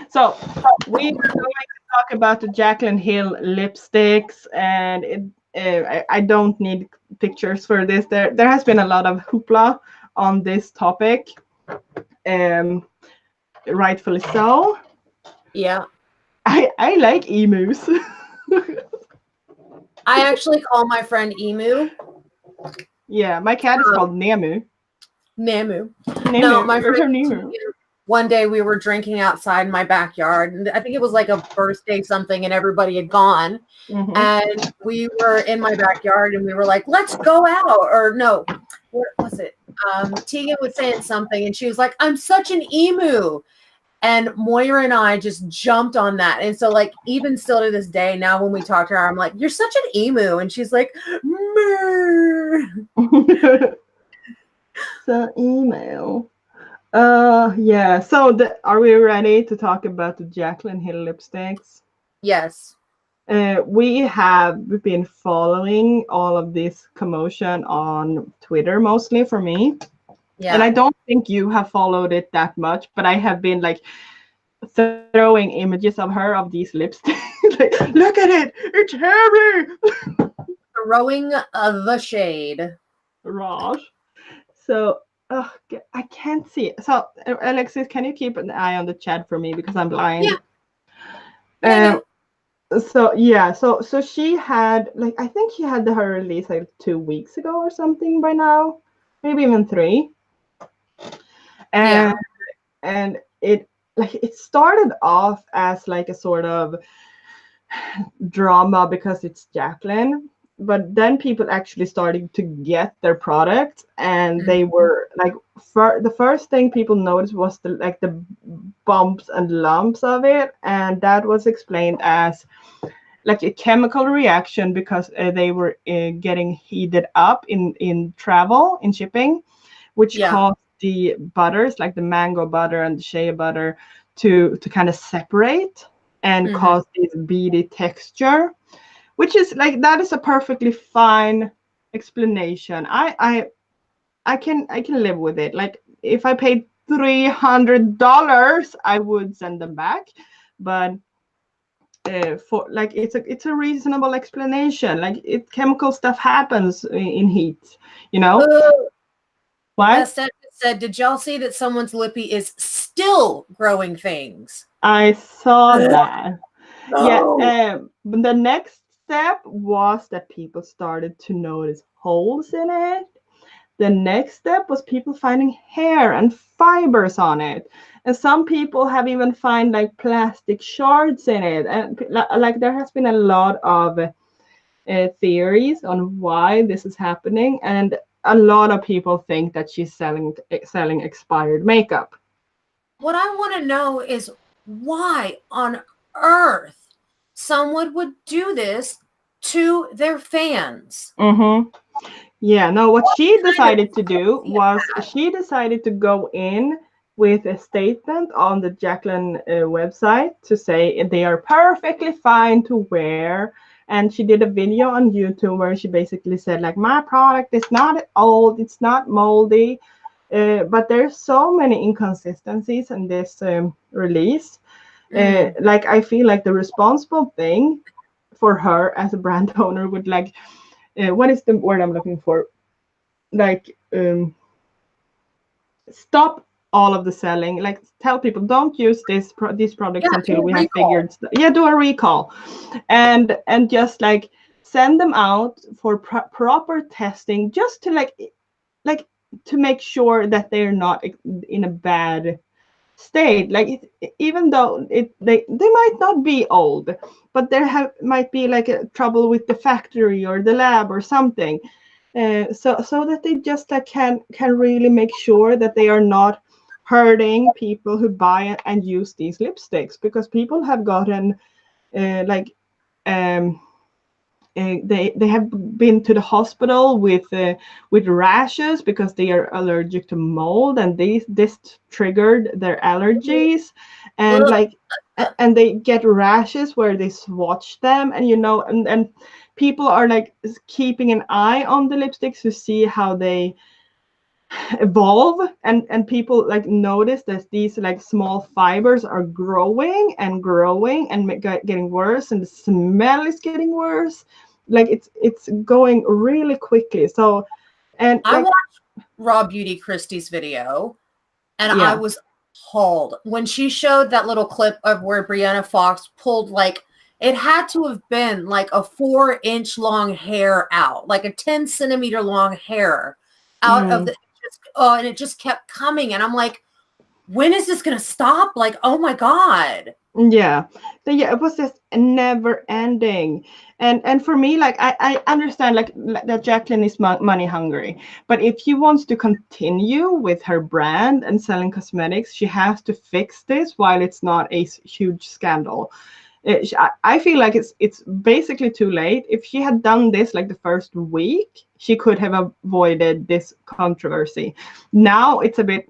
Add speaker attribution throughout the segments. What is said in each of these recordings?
Speaker 1: So we are going to talk about the Jaclyn Hill lipsticks, and I don't need pictures for this. There has been a lot of hoopla on this topic, um, rightfully so.
Speaker 2: Yeah.
Speaker 1: I like emus.
Speaker 2: I actually call my friend Emu.
Speaker 1: Yeah, my cat is called Nemu.
Speaker 2: Nemu. No,
Speaker 1: Nemu,
Speaker 2: my
Speaker 1: where's
Speaker 2: friend
Speaker 1: her Nemu?
Speaker 2: Emu. One day we were drinking outside in my backyard, and I think it was like a birthday something, and everybody had gone.
Speaker 1: Hmm.
Speaker 2: And we were in my backyard, and we were like, "Let's go out." Or no, what was it? Tegan was saying something, and she was like, "I'm such an emu." And Moira and I just jumped on that. And so, like, even still to this day, now when we talk to her, I'm like, "You're such an emu." And she's like, "Mer."
Speaker 1: So email. Yeah. So are we ready to talk about the Jaclyn Hill lipsticks?
Speaker 2: Yes.
Speaker 1: We have been following all of this commotion on Twitter, mostly for me. And I
Speaker 2: Yeah.
Speaker 1: don't think you have followed it that much, but I have been like throwing images of her of these lipsticks. Like, look at it, it's hairy.
Speaker 2: Throwing the shade.
Speaker 1: Raj. So, I can't see it. So, Alexis, can you keep an eye on the chat for me because I'm
Speaker 2: Yeah.
Speaker 1: blind?
Speaker 2: Yeah.
Speaker 1: Um,
Speaker 2: Yeah.
Speaker 1: so yeah, so she had like I think she had her release like 2 weeks ago or something by now, maybe even three, and
Speaker 2: Yeah.
Speaker 1: and it started off as like a sort of drama because it's Jaclyn, but then people actually started to get their product, and they
Speaker 2: Mhm.
Speaker 1: were like, the first thing people noticed was the bumps and lumps of it, and that was explained as like a chemical reaction because they were getting heated up in travel in shipping, which
Speaker 2: Yeah.
Speaker 1: caused the butters like the mango butter and the shea butter to kind of separate and
Speaker 2: Hmm.
Speaker 1: cause this beady texture, which is like that is a perfectly fine explanation. I can live with it. Like if I paid $300, I would send them back, but for like it's a reasonable explanation. Like chemical stuff happens in heat, you know.
Speaker 2: Oh,
Speaker 1: What?
Speaker 2: Best said, did y'all see that someone's lippy is still growing things?
Speaker 1: I saw that. Yeah.
Speaker 2: No.
Speaker 1: But the next step was that people started to notice holes in it. The next step was people finding hair and fibers on it. And some people have even find like plastic shards in it. And like there has been a lot of theories on why this is happening, and a lot of people think that she's selling expired makeup.
Speaker 2: What I want to know is why on earth someone would do this to their fans.
Speaker 1: Mm-hmm. Yeah, no, what
Speaker 2: What
Speaker 1: she
Speaker 2: kind of
Speaker 1: decided to do was
Speaker 2: sociopath?
Speaker 1: she decided to go in with a statement on the Jaclyn website to say they are perfectly fine to wear. And she did a video on YouTube where she basically said, like, my product is not old, it's not moldy, but there's so many inconsistencies in this release.
Speaker 2: Mm.
Speaker 1: Like, I feel like the responsible thing for her as a brand owner would like, what is the word I'm looking for? Like stop all of the selling, like tell people don't use these products
Speaker 2: Yeah, do
Speaker 1: until
Speaker 2: a
Speaker 1: we have
Speaker 2: recall.
Speaker 1: figured yeah, do a recall, and just like send them out for proper testing just to like to make sure that they're not in a bad state. Like even though they might not be old, but there might be like a trouble with the factory or the lab or something, so that they just like can really make sure that they are not hurting people who buy and use these lipsticks, because people have gotten like um they have been to the hospital with rashes because they are allergic to mold, and this triggered their allergies, and
Speaker 2: Ugh.
Speaker 1: like and they get rashes where they swatch them, and and people are like keeping an eye on the lipsticks to see how they evolve, and people like notice that these like small fibers are growing and growing and getting worse, and the smell is getting worse. Like it's going really quickly. So, and
Speaker 2: I
Speaker 1: like,
Speaker 2: watched Raw Beauty Christie's video, and I
Speaker 1: yeah.
Speaker 2: was appalled when she showed that little clip of where Brianna Fox pulled, like, it had to have been like a 4-inch long hair out, like a 10-centimeter long hair out of
Speaker 1: Mm.
Speaker 2: the, and it just kept coming. And I'm like, when is this going to stop? Like, oh my God.
Speaker 1: Yeah. So yeah, it was just never ending. And for me, like I understand that Jaclyn is money hungry, but if she wants to continue with her brand and selling cosmetics, she has to fix this while it's not a huge scandal. I feel like it's basically too late. If she had done this like the first week, she could have avoided this controversy. Now it's a bit.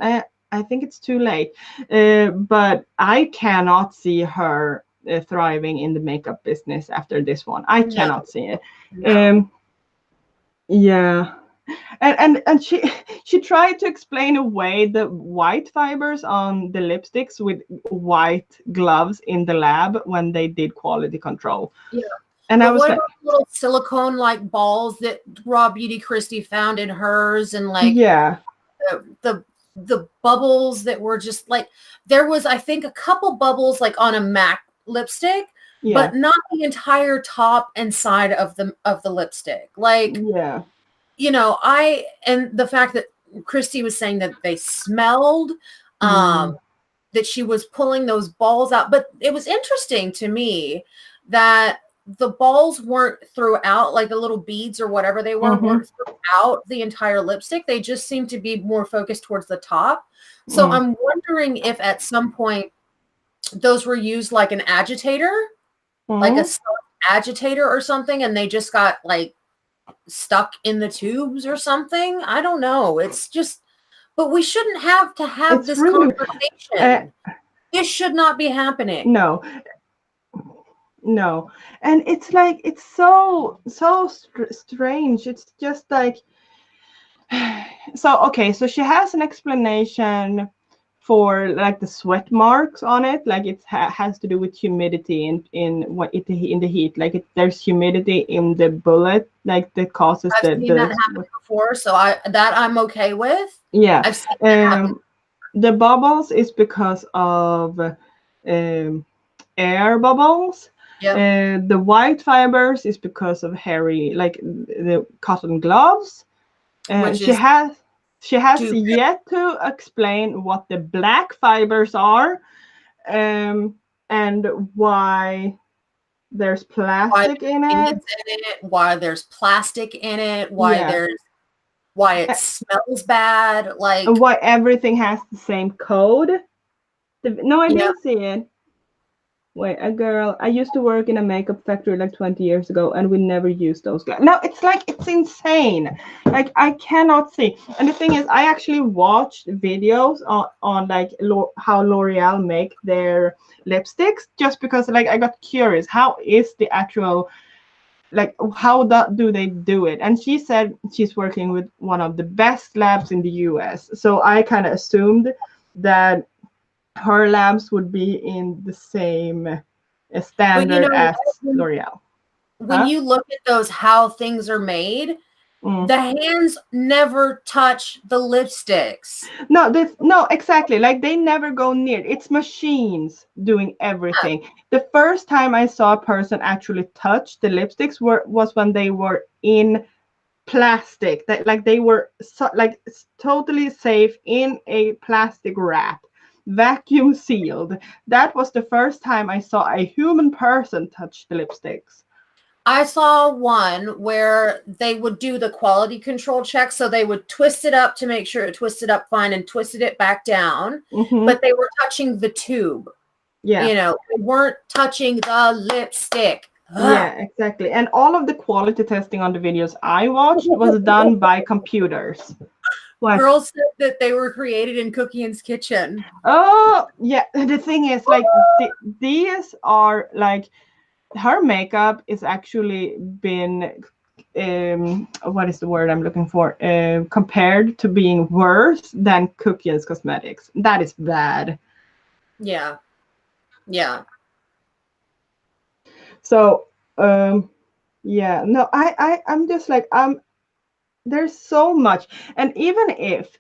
Speaker 1: I think it's too late. But I cannot see her thriving in the makeup business after this one. I
Speaker 2: No,
Speaker 1: cannot see it.
Speaker 2: no.
Speaker 1: Yeah. And she tried to explain away the white fibers on the lipsticks with white gloves in the lab when they did quality control.
Speaker 2: Yeah.
Speaker 1: And I
Speaker 2: But
Speaker 1: was
Speaker 2: what
Speaker 1: like,
Speaker 2: about the little silicone like balls that Raw Beauty Christie found in hers, and like
Speaker 1: yeah.
Speaker 2: the bubbles that were just like, there was, I think, a couple bubbles like on a MAC lipstick,
Speaker 1: Yeah.
Speaker 2: but not the entire top and side of the lipstick. Like,
Speaker 1: Yeah.
Speaker 2: you know, and the fact that Christy was saying that they smelled,
Speaker 1: Mm.
Speaker 2: that she was pulling those balls out. But it was interesting to me that the balls weren't throughout, like the little beads or whatever they were,
Speaker 1: Mm-hmm.
Speaker 2: weren't throughout the entire lipstick. They just seemed to be more focused towards the top. So
Speaker 1: Mm.
Speaker 2: I'm wondering if at some point those were used like an agitator, like a
Speaker 1: Mm.
Speaker 2: agitator or something, and they just got like stuck in the tubes or something. I don't know. It's just, but we shouldn't have to have
Speaker 1: It's
Speaker 2: this
Speaker 1: really
Speaker 2: conversation. This should not be happening.
Speaker 1: no. No. And it's like it's so strange. It's just like so okay, so she has an explanation for like the sweat marks on it, like it has to do with humidity in what it in the heat, like there's humidity in the bullet, like that causes
Speaker 2: I've seen that happen
Speaker 1: the
Speaker 2: before, so I'm okay with.
Speaker 1: yeah.
Speaker 2: I've seen that happen.
Speaker 1: The bubbles is because of air bubbles.
Speaker 2: Yep.
Speaker 1: The white fibers is because of hairy, like the cotton gloves.
Speaker 2: Which
Speaker 1: She
Speaker 2: is
Speaker 1: has
Speaker 2: stupid.
Speaker 1: yet to explain what the black fibers are, and why there's
Speaker 2: Why
Speaker 1: plastic
Speaker 2: there's
Speaker 1: in
Speaker 2: beads
Speaker 1: it.
Speaker 2: in it, why there's plastic in it,
Speaker 1: Yeah,
Speaker 2: why it smells bad.
Speaker 1: and
Speaker 2: Like,
Speaker 1: why everything has the same code. No, I
Speaker 2: yeah.
Speaker 1: didn't see it. Wait, a girl. I used to work in a makeup factory like 20 years ago, and we never used those glasses. No, it's like it's insane. Like I cannot see. And the thing is, I actually watched videos on like how L'Oreal make their lipsticks, just because like I got curious. How is the actual, like how do they do it? And she said she's working with one of the best labs in the US. So I kind of assumed that her labs would be in the same
Speaker 2: But you
Speaker 1: standard
Speaker 2: know,
Speaker 1: as L'Oreal.
Speaker 2: when
Speaker 1: Huh?
Speaker 2: you look at those, how things are made,
Speaker 1: Mm.
Speaker 2: the hands never touch the lipsticks.
Speaker 1: No, no, exactly. Like they never go near. It's machines doing everything. The first time I saw a person actually touch the lipsticks was when they were in plastic. That like they were totally safe in a plastic wrap, vacuum sealed. That was the first time I saw a human person touch the lipsticks.
Speaker 2: I saw one where they would do the quality control check. So they would twist it up to make sure it twisted up fine and twisted it back down.
Speaker 1: Mm-hmm.
Speaker 2: But they were touching the tube.
Speaker 1: Yeah.
Speaker 2: You know, they weren't touching the lipstick.
Speaker 1: Yeah, exactly. And all of the quality testing on the videos I watched was done by computers. What?
Speaker 2: Girls said that they were created in Cookie Ann's kitchen.
Speaker 1: Oh, yeah. The thing is, like, these are like her makeup is actually been what is the word I'm looking for? Compared to being worse than Cookies Cosmetics. That is bad.
Speaker 2: Yeah. Yeah.
Speaker 1: So yeah, no, I'm just like there's so much, and even if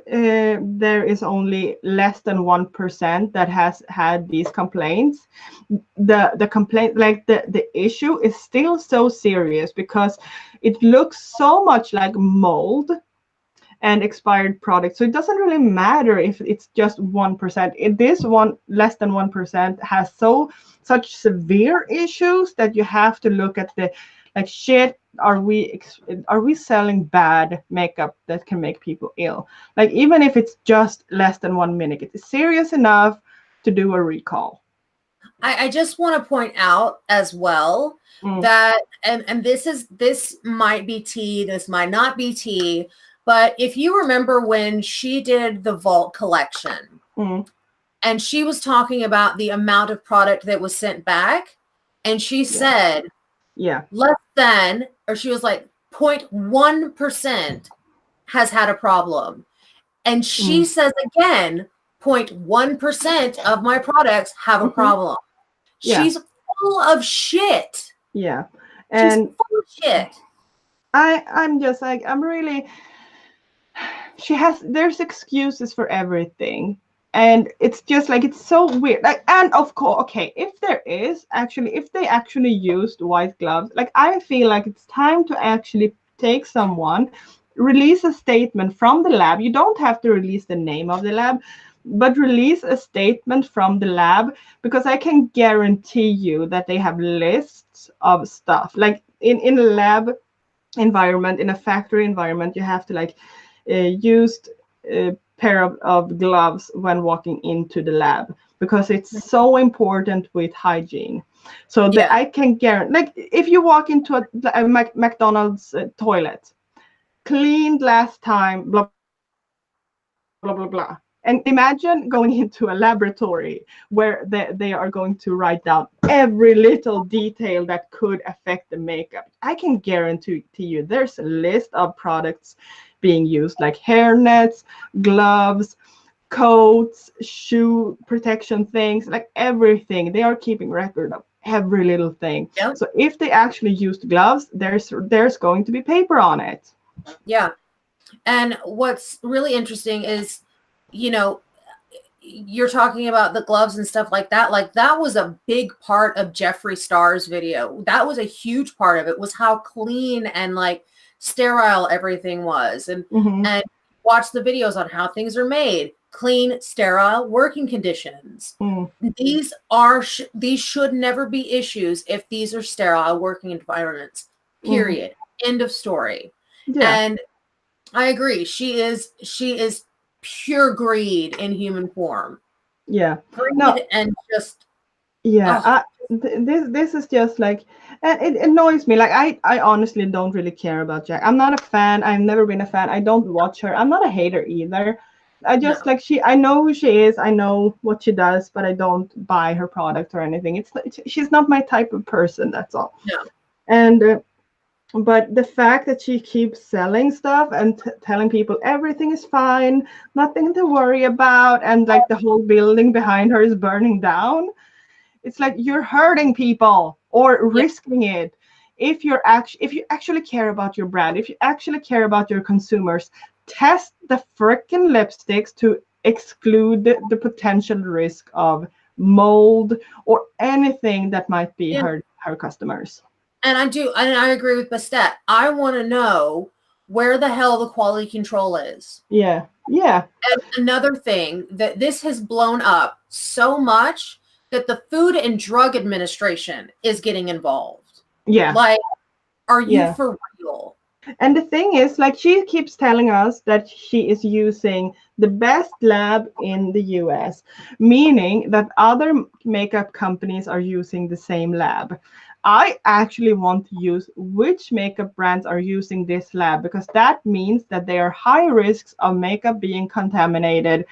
Speaker 1: there is only less than 1% that has had these complaints, the complaint, like the issue is still so serious because it looks so much like mold and expired products. So it doesn't really matter if it's just 1%. If this one less than 1% has such severe issues that you have to look at the like shit. Are we selling bad makeup that can make people ill? Like even if it's just less than 1 minute, it's serious enough to do a recall.
Speaker 2: I just want to point out as well that, and this might be tea, this might not be tea, but if you remember when she did the Vault collection and she was talking about the amount of product that was sent back, and she said, less than, or she was like 0.1% has had a problem. And she says again, 0.1% of my products have a problem. She's full of shit.
Speaker 1: Yeah.
Speaker 2: And she's full of shit.
Speaker 1: I'm just like, there's excuses for everything. And it's just like, it's so weird. Like, and of course, okay, if they actually used white gloves, like I feel like it's time to actually take someone, release a statement from the lab. You don't have to release the name of the lab, but release a statement from the lab, because I can guarantee you that they have lists of stuff. Like in a lab environment, in a factory environment, you have to like use a pair of gloves when walking into the lab, because it's so important with hygiene. So that I can guarantee, like if you walk into a McDonald's toilet, cleaned last time, blah blah blah blah. And imagine going into a laboratory where they are going to write down every little detail that could affect the makeup. I can guarantee to you there's a list of products being used, like hair nets, gloves, coats, shoe protection things, like everything. They are keeping record of every little thing. Yep. So if they actually used gloves, there's going to be paper on it.
Speaker 2: Yeah. And what's really interesting is, you know, you're talking about the gloves and stuff like that. Like that was a big part of Jeffree Star's video. That was a huge part of it, was how clean and like sterile everything was. And and watch the videos on how things are made. Clean, sterile working conditions. These should never be issues if these are sterile working environments. Period. End of story. Yeah. And I agree. She is pure greed in human form.
Speaker 1: Yeah.
Speaker 2: Greed and just
Speaker 1: this is just like, and it annoys me. Like I honestly don't really care about Jack. I'm not a fan. I've never been a fan. I don't watch her. I'm not a hater either. I just like I know who she is. I know what she does, but I don't buy her product or anything. She's not my type of person. That's all.
Speaker 2: No.
Speaker 1: And but the fact that she keeps selling stuff and telling people everything is fine, nothing to worry about, and like the whole building behind her is burning down, it's like you're hurting people or risking it. If you actually care about your brand, if you actually care about your consumers, test the frickin' lipsticks to exclude the potential risk of mold or anything that might be her customers.
Speaker 2: And I agree with Bastet. I want to know where the hell the quality control is.
Speaker 1: Yeah. Yeah.
Speaker 2: And another thing, that this has blown up so much that the Food and Drug Administration is getting involved.
Speaker 1: Yeah.
Speaker 2: Like, are you for real?
Speaker 1: And the thing is, like, she keeps telling us that she is using the best lab in the US, meaning that other makeup companies are using the same lab. I actually want to use which makeup brands are using this lab, because that means that there are high risks of makeup being contaminated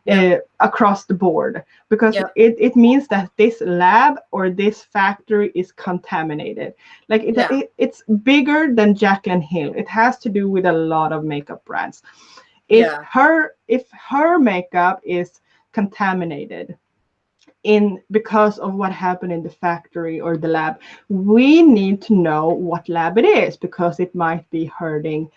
Speaker 2: Yep.
Speaker 1: Across the board, because
Speaker 2: Yep.
Speaker 1: it means that this lab or this factory is contaminated. Like
Speaker 2: Yeah.
Speaker 1: it's bigger than Jaclyn Hill. It has to do with a lot of makeup brands.
Speaker 2: Yeah.
Speaker 1: If her makeup is contaminated in because of what happened in the factory or the lab, we need to know what lab it is, because it might be hurting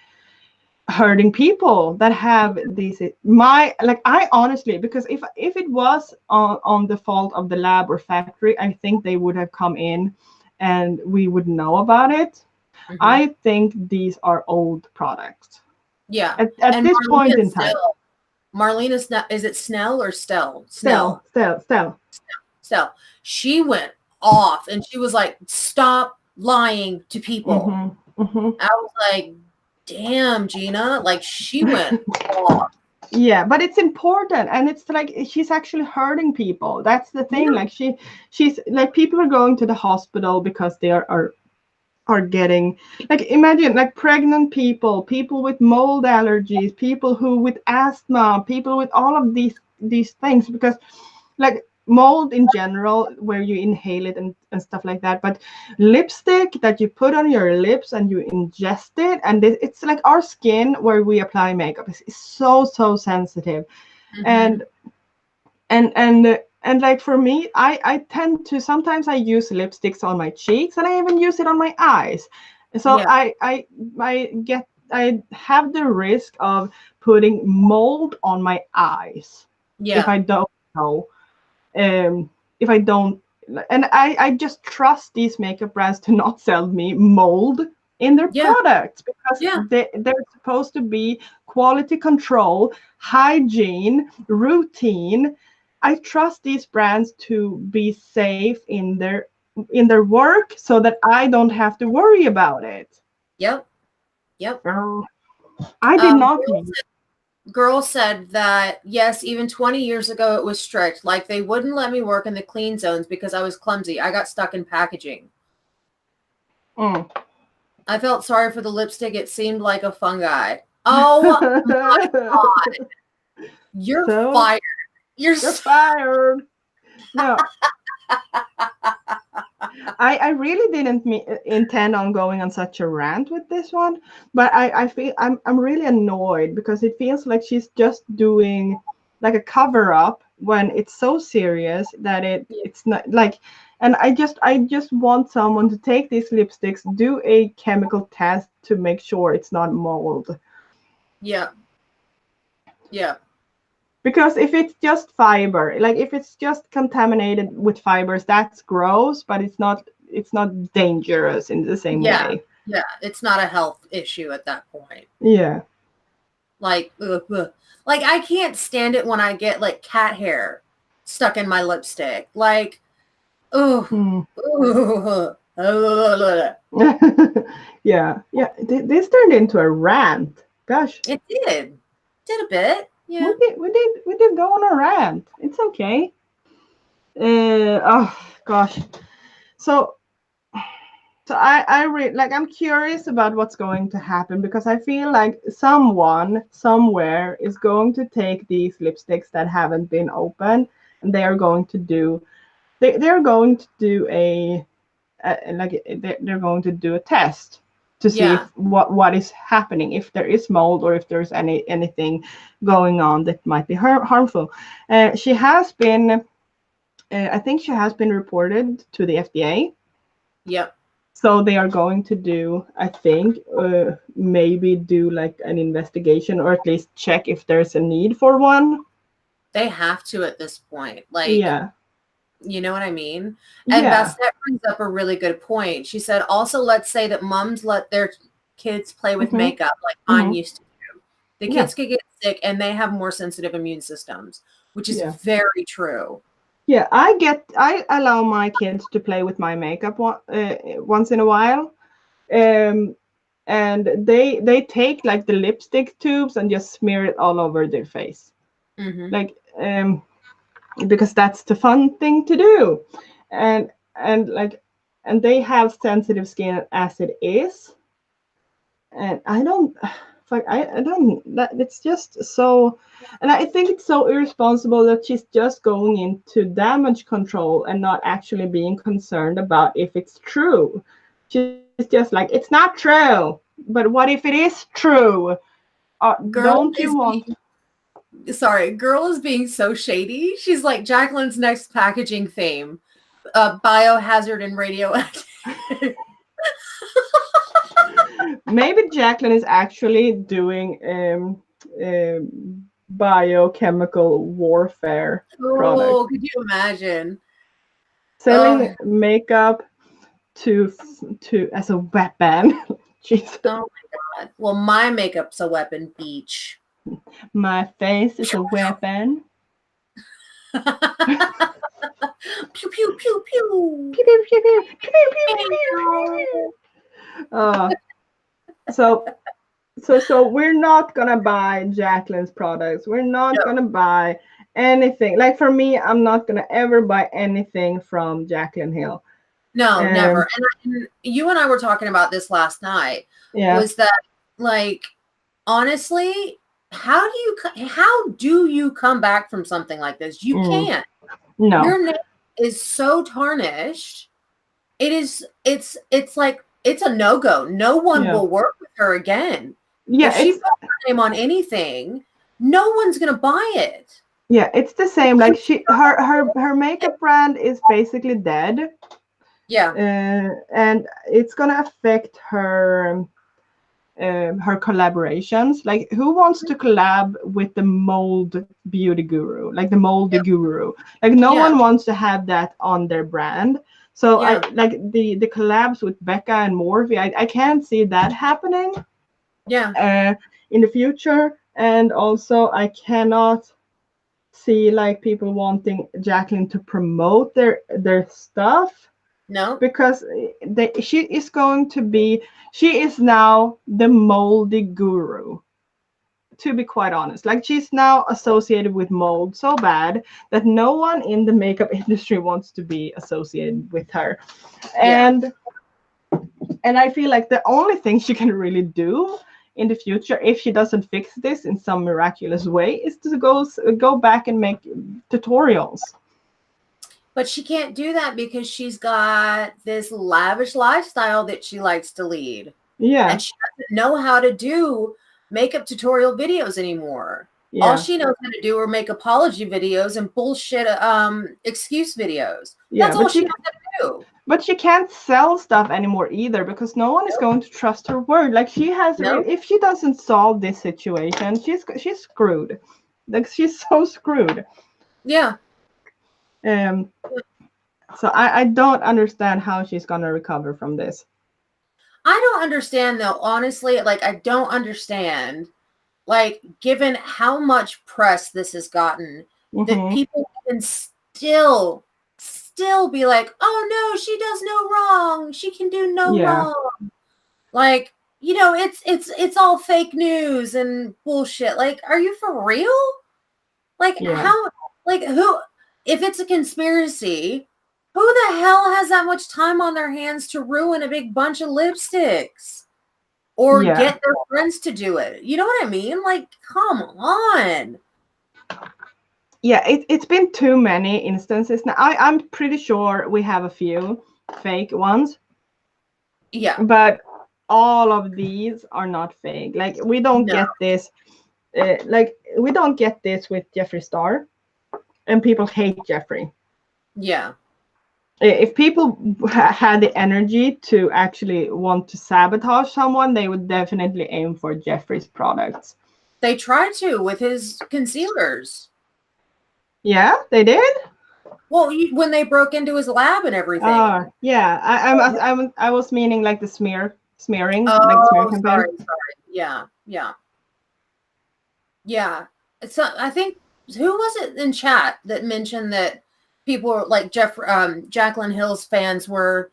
Speaker 1: people that have these. My, like, I honestly, because if it was on the fault of the lab or factory, I think they would have come in and we would know about it.
Speaker 2: Hmm.
Speaker 1: I think these are old products
Speaker 2: Yeah.
Speaker 1: at
Speaker 2: And
Speaker 1: this point
Speaker 2: Marlena
Speaker 1: in time.
Speaker 2: still, Marlena Snell, is it Snell or Stell?
Speaker 1: Still,
Speaker 2: Snell.
Speaker 1: still, still.
Speaker 2: Snell. She went off and she was like, stop lying to people.
Speaker 1: Hmm. Hmm.
Speaker 2: I was like, damn, Gina. Like, she went off.
Speaker 1: Yeah, but it's important, and it's like she's actually hurting people. That's the thing.
Speaker 2: Yeah.
Speaker 1: Like she's like, people are going to the hospital because they are getting, like, imagine, like, pregnant people, people with mold allergies, people who with asthma, people with all of these things, because, like, mold in general, where you inhale it and stuff like that, but lipstick that you put on your lips and you ingest it, and it's like our skin where we apply makeup is so sensitive.
Speaker 2: Hmm.
Speaker 1: And and and and like, for me, I tend to, sometimes I use lipsticks on my cheeks, and I even use it on my eyes. So
Speaker 2: Yeah.
Speaker 1: I have the risk of putting mold on my eyes if
Speaker 2: Yeah.
Speaker 1: I don't know, if I don't. And I just trust these makeup brands to not sell me mold in their
Speaker 2: Yeah.
Speaker 1: products, because
Speaker 2: Yeah.
Speaker 1: they're supposed to be quality control, hygiene, routine. I trust these brands to be safe in their work, so that I don't have to worry about it.
Speaker 2: Yep. Yep.
Speaker 1: Oh, I did not
Speaker 2: Girl
Speaker 1: mean.
Speaker 2: girl said that, yes, even 20 years ago, it was strict. Like, they wouldn't let me work in the clean zones because I was clumsy. I got stuck in packaging.
Speaker 1: Mm.
Speaker 2: I felt sorry for the lipstick. It seemed like a fungi. Oh my God. You're
Speaker 1: So
Speaker 2: fired. You're
Speaker 1: you're fired. No, I really didn't intend on going on such a rant with this one, but I feel I'm really annoyed, because it feels like she's just doing like a cover up when it's so serious that it's not like. And I just want someone to take these lipsticks, do a chemical test to make sure it's not mold.
Speaker 2: Yeah. Yeah.
Speaker 1: Because if it's just fiber, like if it's just contaminated with fibers, that's gross, but it's not dangerous in the same
Speaker 2: Yeah.
Speaker 1: way.
Speaker 2: Yeah. It's not a health issue at that point.
Speaker 1: Yeah.
Speaker 2: Like, ugh, ugh. Like, I can't stand it when I get like cat hair stuck in my lipstick. Like, oh,
Speaker 1: Hmm.
Speaker 2: oh,
Speaker 1: Yeah. Yeah. This turned into a rant. Gosh,
Speaker 2: it did a bit. Yeah.
Speaker 1: we did go on a rant. It's okay. Oh gosh. So like, I'm curious about what's going to happen, because I feel like someone somewhere is going to take these lipsticks that haven't been opened, and they are going to do they're going to do they're going to do a test to see if
Speaker 2: Yeah.
Speaker 1: what is happening, if there is mold, or if there's anything going on that might be harmful. She has been I think she has been reported to the FDA.
Speaker 2: Yep.
Speaker 1: So they are going to do, I think, maybe do like an investigation, or at least check if there's a need for one.
Speaker 2: They have to at this point. Like,
Speaker 1: Yeah.
Speaker 2: you know what I mean? And
Speaker 1: Yeah.
Speaker 2: that brings up a really good point. She said, also, let's say that moms let their kids play with
Speaker 1: Hmm.
Speaker 2: makeup like mine
Speaker 1: Hmm.
Speaker 2: used to do. The
Speaker 1: Yeah.
Speaker 2: kids could get sick and they have more sensitive immune systems, which is
Speaker 1: Yeah.
Speaker 2: very true.
Speaker 1: Yeah. I allow my kids to play with my makeup once in a while. Um, and they take like the lipstick tubes and just smear it all over their face.
Speaker 2: Hmm.
Speaker 1: Like, because that's the fun thing to do. And like, and they have sensitive skin as it is. And I don't, Like I don't that it's just so, and I think it's so irresponsible that she's just going into damage control and not actually being concerned about if it's true. She's just like, it's not true. But what if it is true?
Speaker 2: Girl
Speaker 1: Don't you
Speaker 2: is
Speaker 1: want?
Speaker 2: girl is being so shady. She's like Jaclyn's next packaging theme, biohazard and radioactive.
Speaker 1: Maybe Jaclyn is actually doing biochemical warfare products,
Speaker 2: Oh, could you imagine?
Speaker 1: selling makeup to as a weapon. Jesus.
Speaker 2: Oh my god. Well, my makeup's a weapon, beach.
Speaker 1: My face is a weapon.
Speaker 2: Pew pew pew pew.
Speaker 1: Pew, pew, pew, pew, pew, pew, pew, pew, pew. So we're not gonna buy Jaclyn's products. We're not gonna buy anything. Like for me, I'm not gonna ever buy anything from Jaclyn Hill.
Speaker 2: No, never. And you and I were talking about this last night.
Speaker 1: Yeah.
Speaker 2: Was that like honestly, how do you come back from something like this? You can't.
Speaker 1: No.
Speaker 2: Your name is so tarnished. It's like it's a no-go. No one will work with her again.
Speaker 1: Yeah,
Speaker 2: if she puts her name on anything, no one's gonna buy it.
Speaker 1: Yeah, it's the same. Like her makeup brand is basically dead.
Speaker 2: Yeah.
Speaker 1: And it's gonna affect her collaborations. Like, who wants to collab with the mold beauty guru, like the moldy guru? Like, no one wants to have that on their brand. So I like the collabs with Becca and Morphe. I can't see that happening.
Speaker 2: Yeah.
Speaker 1: In the future, and also I cannot see like people wanting Jaclyn to promote their stuff.
Speaker 2: No,
Speaker 1: because she is now the moldy guru, to be quite honest. Like, she's now associated with mold so bad that no one in the makeup industry wants to be associated with her. And I feel like the only thing she can really do in the future, if she doesn't fix this in some miraculous way, is to go back and make tutorials.
Speaker 2: But she can't do that because she's got this lavish lifestyle that she likes to lead.
Speaker 1: Yeah.
Speaker 2: And she doesn't know how to do makeup tutorial videos anymore. Yeah. All she knows how to do are make apology videos and bullshit excuse videos. That's all she knows how to do.
Speaker 1: But she can't sell stuff anymore either, because no one is going to trust her word. Like, she has, if she doesn't solve this situation, she's screwed. Like, she's so screwed.
Speaker 2: Yeah.
Speaker 1: So I don't understand how she's gonna recover from this.
Speaker 2: I don't understand though, honestly. Like, I don't understand. Like, given how much press this has gotten, that people can still be like, "Oh no, she does no wrong. She can do no wrong." Like, you know, it's all fake news and bullshit. Like, are you for real? Like, how? Like, who? If it's a conspiracy, who the hell has that much time on their hands to ruin a big bunch of lipsticks or get their friends to do it? You know what I mean? Like, come on.
Speaker 1: Yeah, it's been too many instances now. I'm pretty sure we have a few fake ones.
Speaker 2: Yeah.
Speaker 1: But all of these are not fake. Like, we don't get this. We don't get this with Jeffree Star. And people hate Jeffree.
Speaker 2: Yeah.
Speaker 1: If people had the energy to actually want to sabotage someone, they would definitely aim for Jeffree's products.
Speaker 2: They tried to with his concealers.
Speaker 1: Yeah, they did.
Speaker 2: Well, when they broke into his lab and everything.
Speaker 1: Yeah. I was meaning like the smearing.
Speaker 2: Oh,
Speaker 1: like smear campaign.
Speaker 2: Sorry. Yeah. So I think, who was it in chat that mentioned that people were like Jaclyn Hills fans were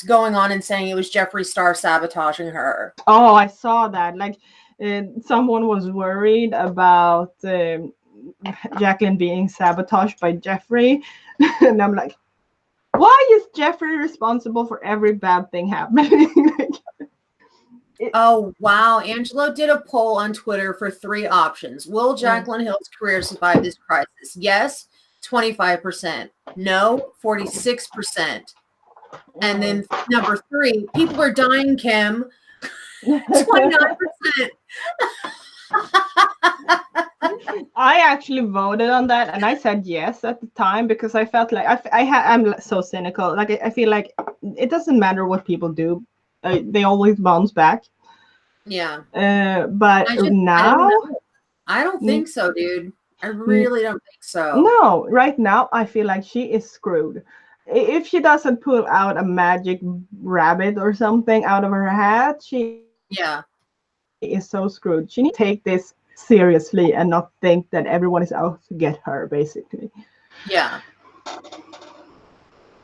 Speaker 2: going on and saying it was Jeffree Star sabotaging her?
Speaker 1: Oh, I saw that. Like, someone was worried about Jaclyn being sabotaged by Jeffree, and I'm like, why is Jeffree responsible for every bad thing happening?
Speaker 2: Oh, wow. Angelo did a poll on Twitter for 3 options. Will Jaclyn Hills' career survive this crisis? Yes, 25%. No, 46%. And then number 3, people are dying, Kim. 29%.
Speaker 1: I actually voted on that, and I said yes at the time because I felt like I'm so cynical. Like I feel like it doesn't matter what people do, they always bounce back.
Speaker 2: Yeah.
Speaker 1: But now,
Speaker 2: I don't think so, dude. I really don't think so.
Speaker 1: No, right now I feel like she is screwed. If she doesn't pull out a magic rabbit or something out of her hat, she is so screwed. She needs to take this seriously and not think that everyone is out to get her, basically.
Speaker 2: Yeah.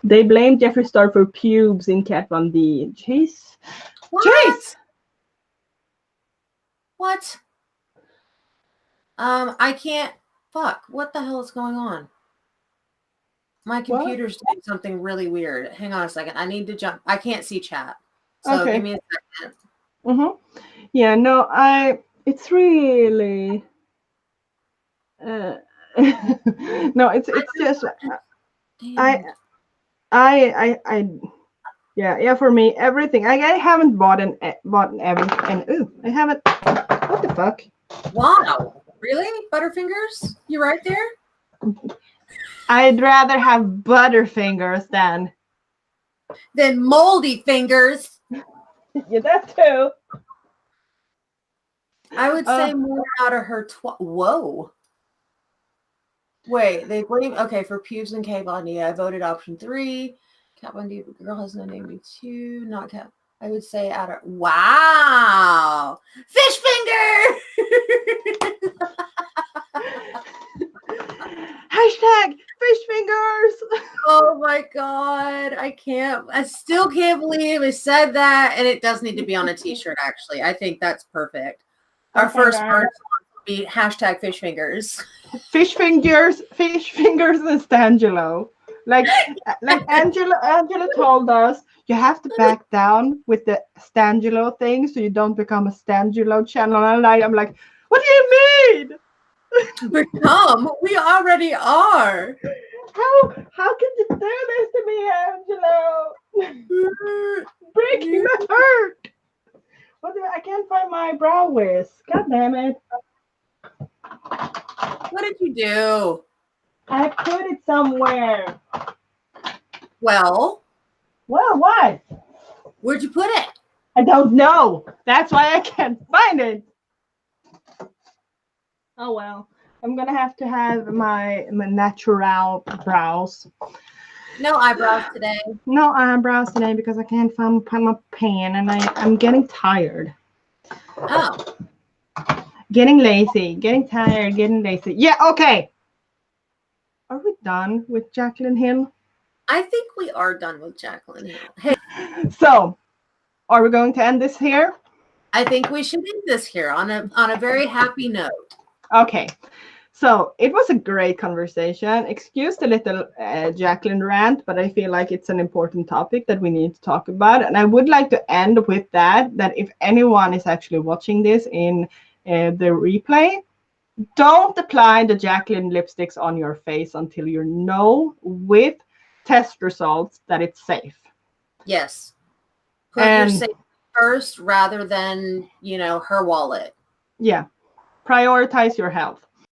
Speaker 1: They blamed Jeffree Star for pubes in Kat Von D. Jeez. Jeez!
Speaker 2: What? I can't. Fuck. What the hell is going on? My computer's doing something really weird. Hang on a second. I need to jump. I can't see chat. So give me a second.
Speaker 1: Mm-hmm. Yeah, no, it's really no, it's just yeah, for me everything. I haven't bought everything. Ooh, I haven't. What the fuck?
Speaker 2: Wow. Really? Butterfingers? You right there?
Speaker 1: I'd rather have Butterfingers than
Speaker 2: moldy fingers.
Speaker 1: Yeah, that too.
Speaker 2: I would say more out of her. Whoa. Wait, they blame. Okay, for pubes and Kat Von D, I voted option 3. Kat Von D, the girl has no name. 2, not Kat. I would say out of. Wow. Fish finger.
Speaker 1: Hashtag fish fingers.
Speaker 2: Oh my God. I still can't believe I said that. And it does need to be on a t-shirt, actually. I think that's perfect. Our first word will be hashtag fish fingers.
Speaker 1: Fish fingers and Stangelo. Like Angela told us, you have to back down with the Stangelo thing so you don't become a Stangelo channel. And I'm like, what do you mean?
Speaker 2: Become? We already are.
Speaker 1: How can you do this to me, Angelo? Breaking my heart. I can't find my brow whisk. God damn it.
Speaker 2: What did you do?
Speaker 1: I put it somewhere.
Speaker 2: Well,
Speaker 1: what?
Speaker 2: Where'd you put it?
Speaker 1: I don't know. That's why I can't find it. Oh well. I'm gonna have to have my natural brows.
Speaker 2: No eyebrows today.
Speaker 1: No eyebrows today because I can't find my pen and I'm getting tired.
Speaker 2: Oh.
Speaker 1: Getting lazy. Getting tired. Getting lazy. Yeah, okay. Are we done with Jaclyn Hill?
Speaker 2: I think we are done with Jaclyn Hill. Hey.
Speaker 1: So, are we going to end this here?
Speaker 2: I think we should end this here on a very happy note.
Speaker 1: Okay. So it was a great conversation. Excuse the little Jaclyn rant, but I feel like it's an important topic that we need to talk about. And I would like to end with that if anyone is actually watching this in the replay, don't apply the Jaclyn lipsticks on your face until you know with test results that it's safe.
Speaker 2: Yes. Put your safety first rather than, her wallet.
Speaker 1: Yeah. Prioritize your health.